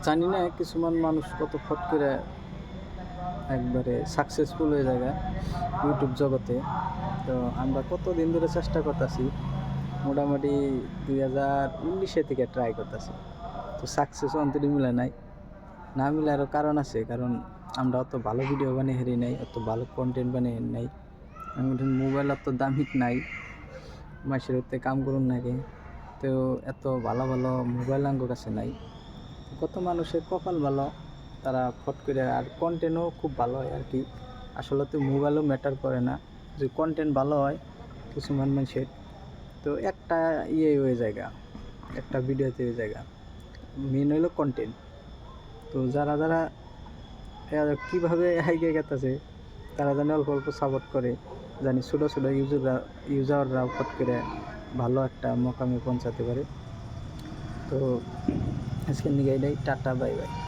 জানি না কিছুমান মানুষ কত ফট করে একবারে সাকসেসফুল হয়ে যায় ইউটিউব জগতে। তো আমরা কতদিন ধরে চেষ্টা করতেছি, মোটামুটি 2019 থেকে ট্রাই করতেছি, তো সাকসেস অন্তরি মিলে নাই। না মিলারও কারণ আছে, কারণ আমরা অত ভালো ভিডিও বানিয়ে হারি নাই, অত ভালো কন্টেন্ট বানিয়ে হারি নাই। মোবাইল অত দামিক নাই, মাসের হতে কাম করুন নাকি, তো এত ভালো ভালো মোবাইল আঙ্গ কাছে নাই। কত মানুষের কপাল ভালো, তারা ফট করে, আর কন্টেন্টও খুব ভালো হয় আর কি। আসলে তো মোবাইলও ম্যাটার করে না, যে কন্টেন্ট ভালো হয় কিছুমান মানুষের, তো একটা হয়ে জায়গা, একটা ভিডিওতে হয়ে জায়গা, মেন হইলো কন্টেন্ট। তো যারা যারা কীভাবে এগিয়ে গেতেছে, তারা জানি অল্প অল্প সাপোর্ট করে, জানি ছোটো ছোটো ইউজাররা ফট করে ভালো একটা মোকামে পৌঁছাতে পারে। তো আজকের নিয়ে এটাই, টাটা বাই বাই।